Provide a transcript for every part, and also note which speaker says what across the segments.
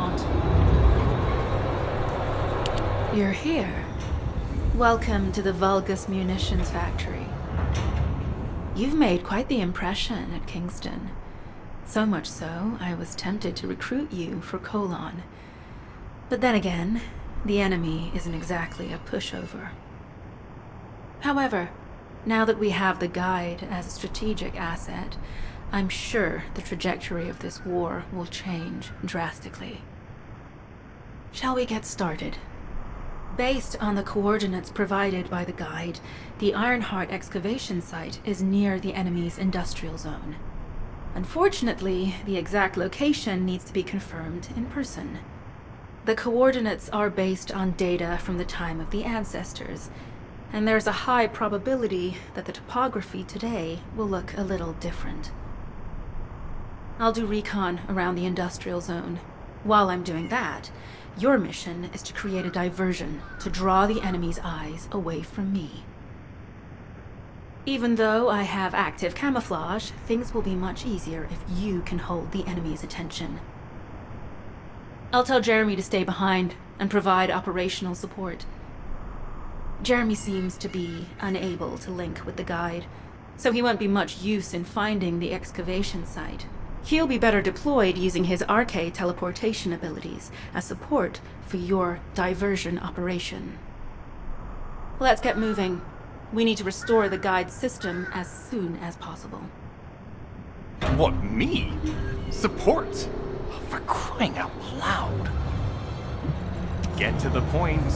Speaker 1: want. You're here. Welcome to the Vulgus Munitions Factory. You've made quite the impression at Kingston. So much so, I was tempted to recruit you for Colon. But then again, the enemy isn't exactly a pushover. However, now that we have the guide as a strategic asset, I'm sure the trajectory of this war will change drastically. Shall we get started? Based on the coordinates provided by the guide, the Ironheart excavation site is near the enemy's industrial zone. Unfortunately, the exact location needs to be confirmed in person. The coordinates are based on data from the time of the ancestors, and there's a high probability that the topography today will look a little different. I'll do recon around the industrial zone. While I'm doing that, your mission is to create a diversion to draw the enemy's eyes away from me. Even though I have active camouflage, things will be much easier if you can hold the enemy's attention. I'll tell Jeremy to stay behind and provide operational support. Jeremy seems to be unable to link with the guide, so he won't be much use in finding the excavation site. He'll be better deployed using his RK teleportation abilities as support for your diversion operation. Let's get moving. We need to restore the guide system as soon as possible.
Speaker 2: What, me? Support? For crying out loud. Get to the point.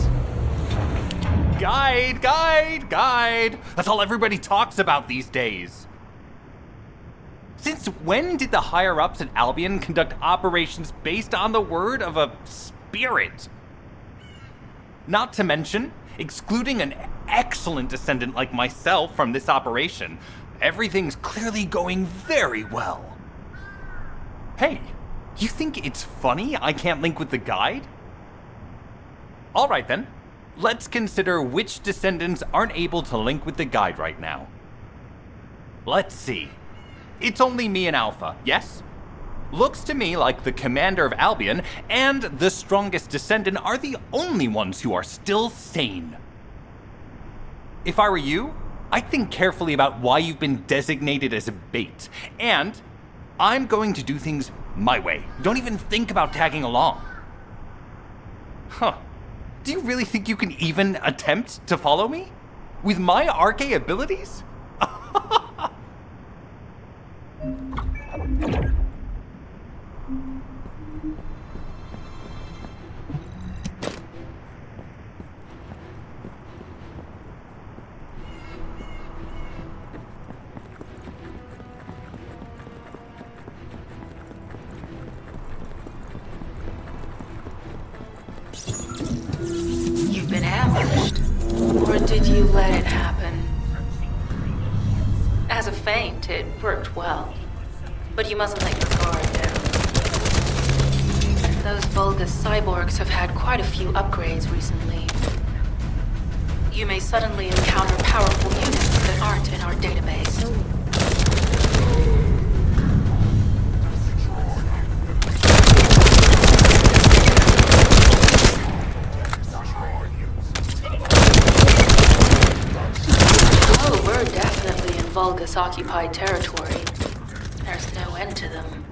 Speaker 2: Guide! That's all everybody talks about these days. Since when did the higher-ups at Albion conduct operations based on the word of a spirit? Not to mention, excluding an excellent descendant like myself from this operation, everything's clearly going very well. Hey, you think it's funny I can't link with the guide? Alright then, let's consider which descendants aren't able to link with the guide right now. Let's see. It's only me and Alpha, yes? Looks to me like the commander of Albion and the strongest descendant are the only ones who are still sane. If I were you, I'd think carefully about why you've been designated as a bait, and I'm going to do things my way. Don't even think about tagging along. Huh. Do you really think you can even attempt to follow me? With my RK abilities?
Speaker 1: You've been ambushed. Or did you let it happen? As a feint, it worked well. But you mustn't let your guard down. Those Vulgus cyborgs have had quite a few upgrades recently. You may suddenly encounter powerful units that aren't in our database. Oh, we're definitely in Vulgus-occupied territory. There's no end to them.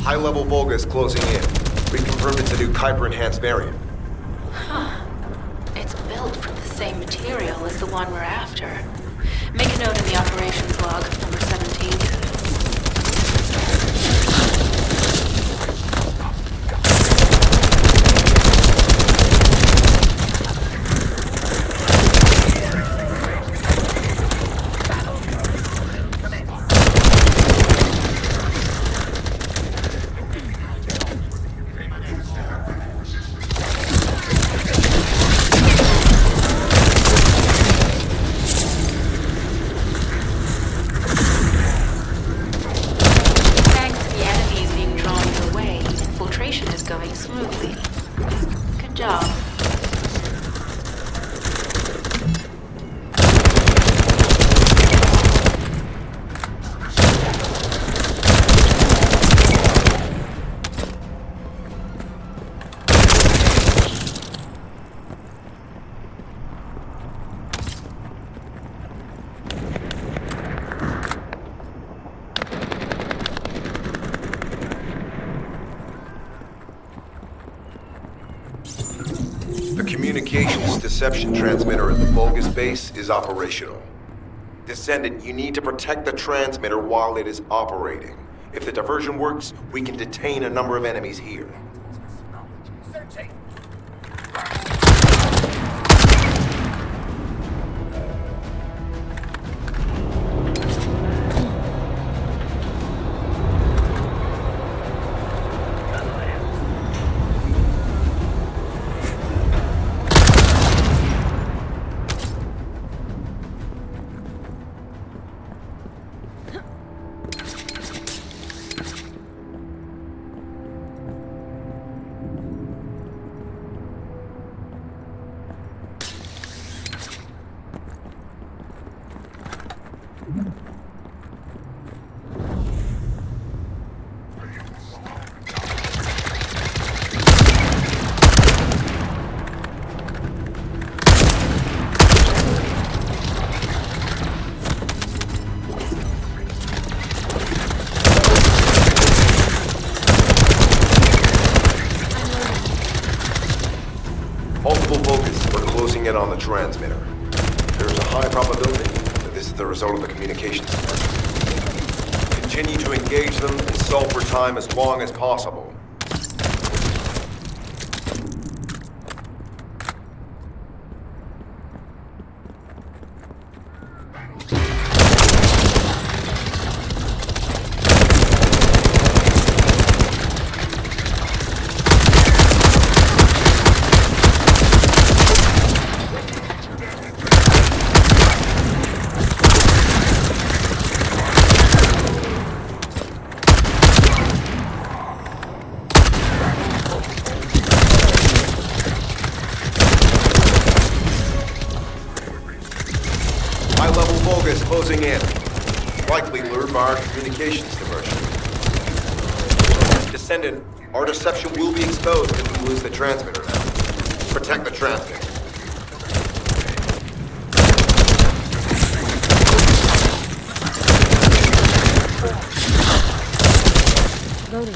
Speaker 3: High-level Vulgus closing in. We confirmed it's a new Kuiper-enhanced variant.
Speaker 1: Huh. It's built from the same material as the one we're after. Make a note in the operations log, number 17.
Speaker 3: First Deception transmitter at the Vulgus base is operational. Descendant, you need to protect the transmitter while it is operating. If the diversion works, we can detain a number of enemies here. Multiple focus. We're closing in on the transmitter. There's a high probability that this is the result of the communications device. Continue to engage them and solve for time as long as possible. High-level Vulgus closing in. Likely lured by our communications diversion. Descendant, our deception will be exposed if we lose the transmitter now. Protect the transmitter.
Speaker 4: Loading.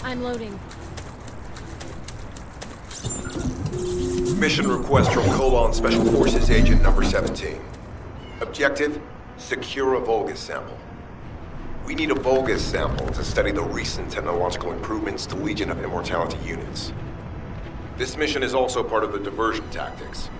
Speaker 4: I'm loading.
Speaker 3: Mission request from Colon Special Forces Agent number 17. Objective, secure a Vulgus sample. We need a Vulgus sample to study the recent technological improvements to Legion of Immortality units. This mission is also part of the diversion tactics.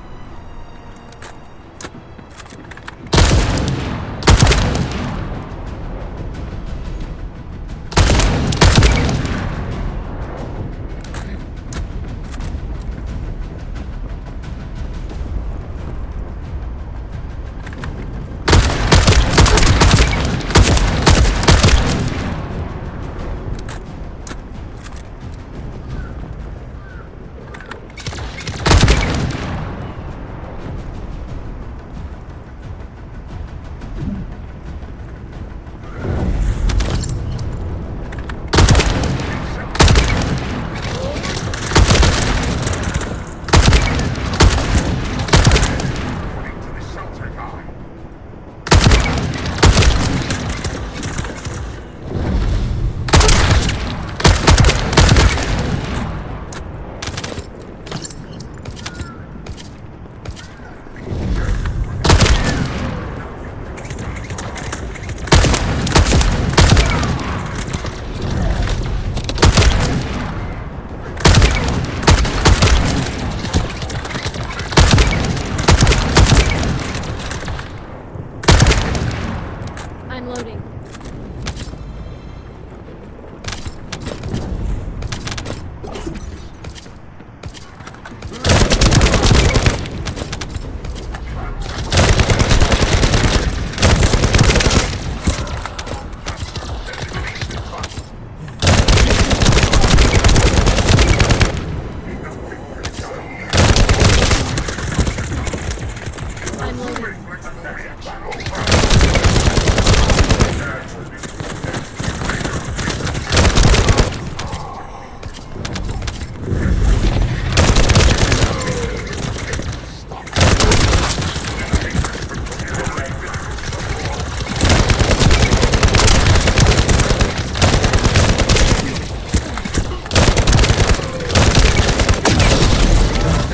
Speaker 4: I'm loading. I'm loading.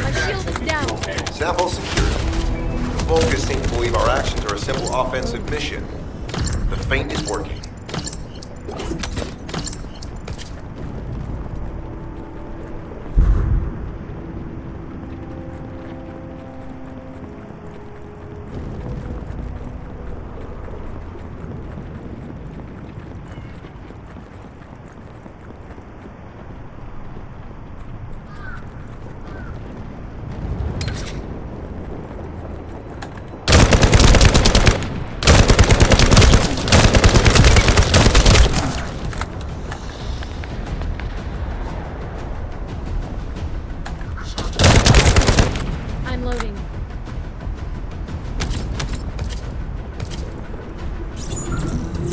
Speaker 4: My shield is down.
Speaker 3: Sample secured. Vulgus seem to believe our actions are a simple offensive mission. The feint is working.
Speaker 4: I'm loading.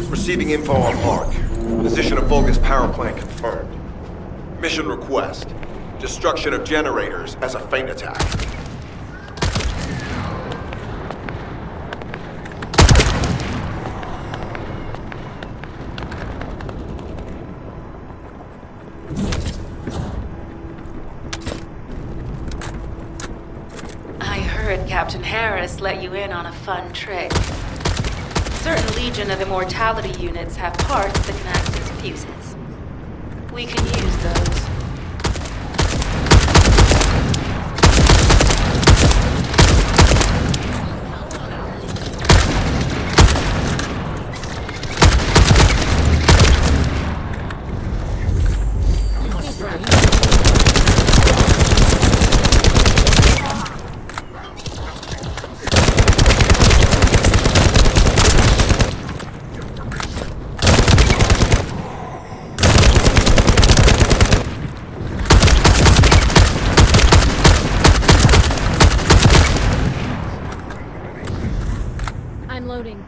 Speaker 3: Receiving info on mark. Position of Vulgus power plant confirmed. Mission request. Destruction of generators as a feint attack.
Speaker 1: I heard Captain Harris let you in on a fun trick. Certain Legion of Immortality units have parts that can act as fuses. We can use those.
Speaker 4: I'm loading.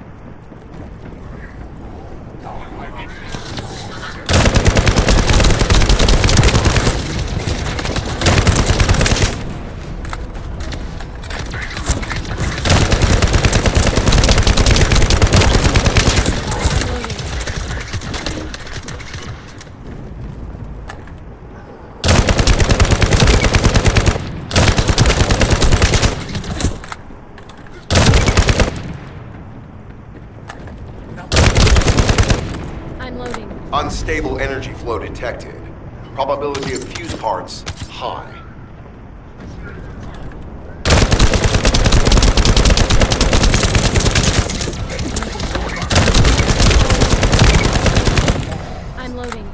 Speaker 4: I'm loading.
Speaker 3: Unstable energy flow detected. Probability of fuse parts high.
Speaker 4: I'm loading.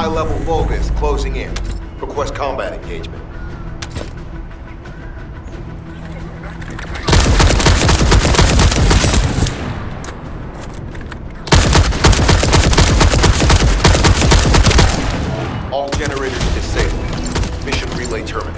Speaker 3: High-level Vulgus closing in. Request combat engagement. All generators disabled. Mission relay terminated.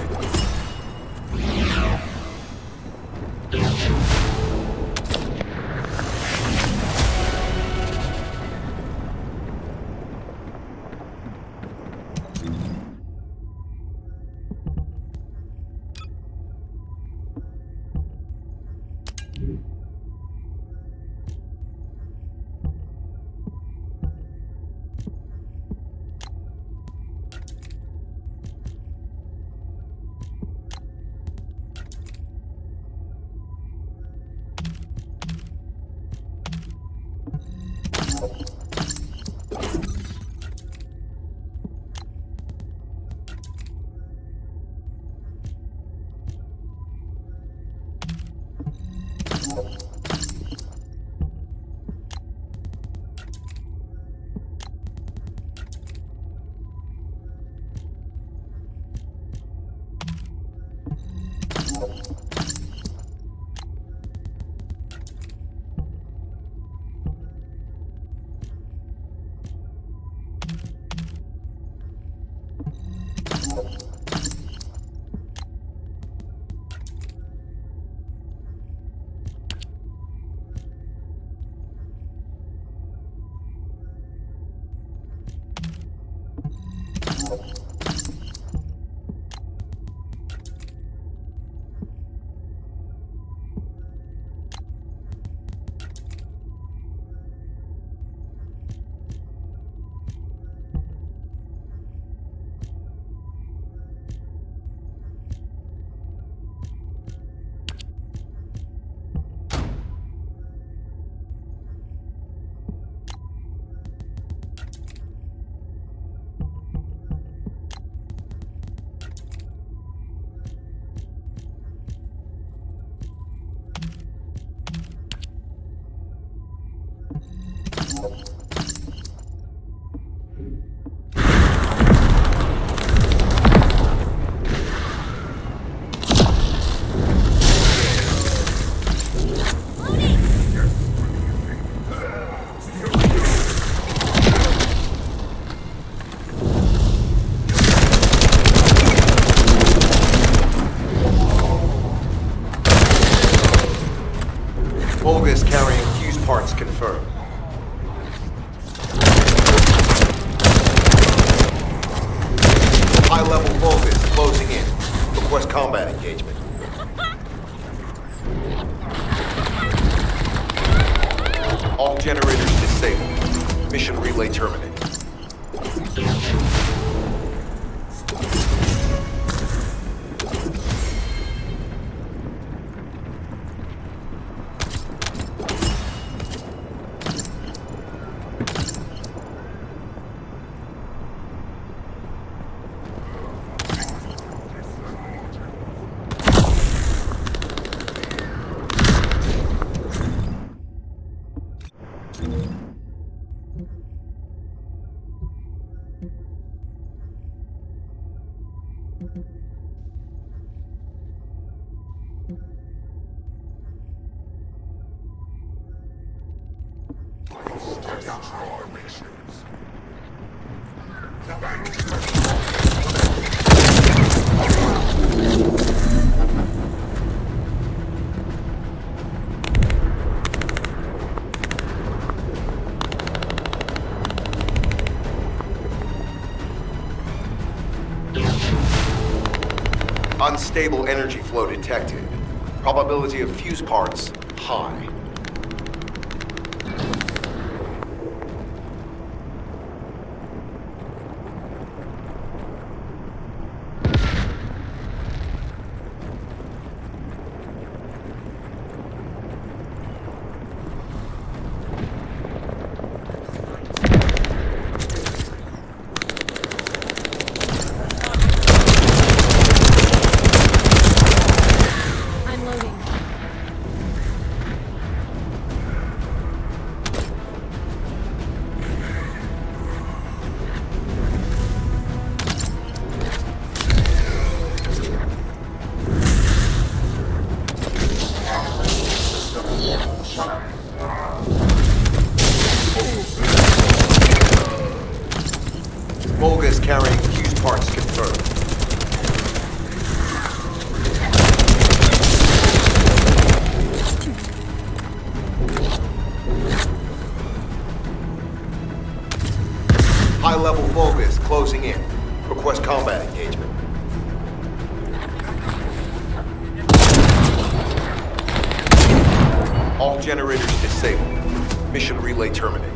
Speaker 3: Vulgus carrying fuse parts confirmed. High-level Vulgus closing in. Request combat engagement. All generators disabled. Mission relay terminated. Unstable energy flow detected. Probability of fuse parts high. Volgas carrying fuse parts confirmed. High-level Volgas closing in. Request combat engagement. All generators disabled. Mission relay terminated.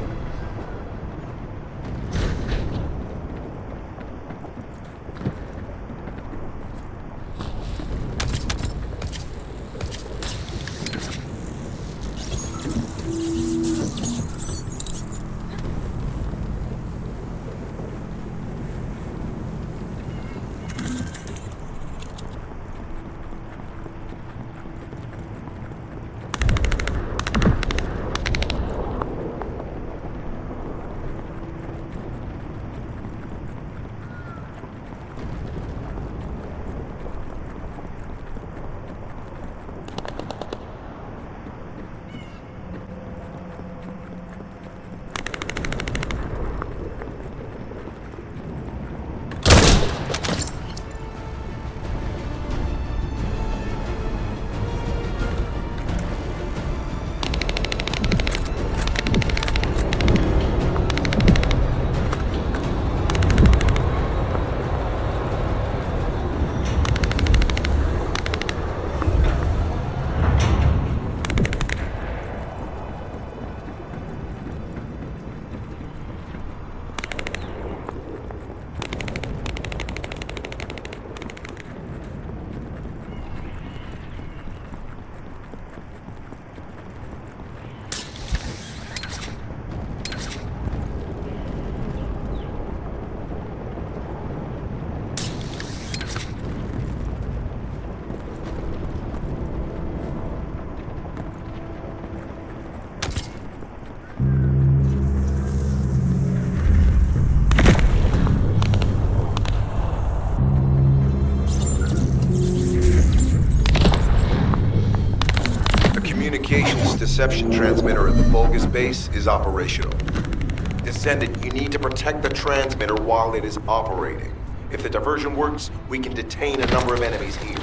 Speaker 3: Deception transmitter at the Volgas base is operational. Descendant, you need to protect the transmitter while it is operating. If the diversion works, we can detain a number of enemies here.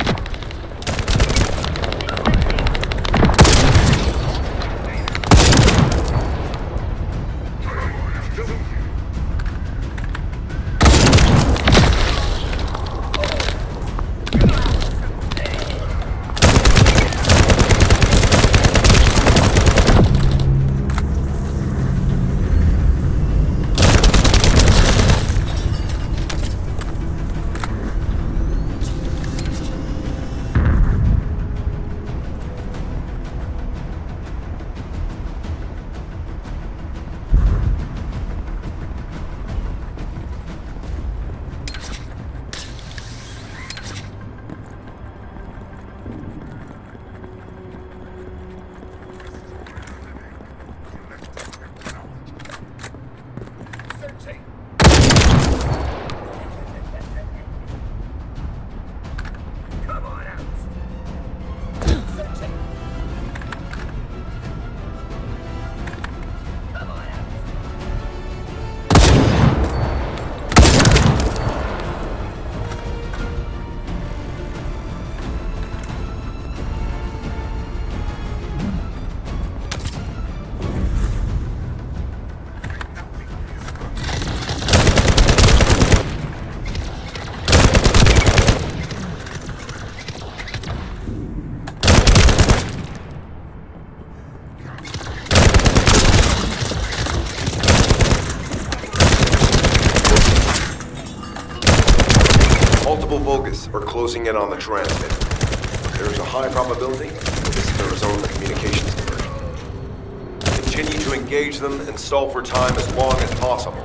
Speaker 3: Multiple Volgas are closing in on the transmitter. There is a high probability this will resolve the communications diversion. Continue to engage them and stall for time as long as possible.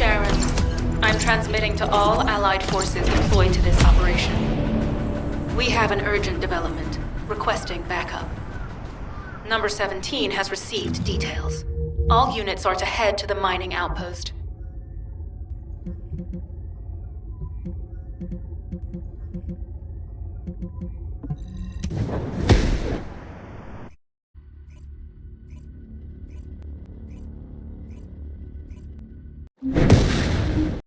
Speaker 1: Sharon. I'm transmitting to all Allied forces deployed to this operation. We have an urgent development, requesting backup. Number 17 has received details. All units are to head to the mining outpost.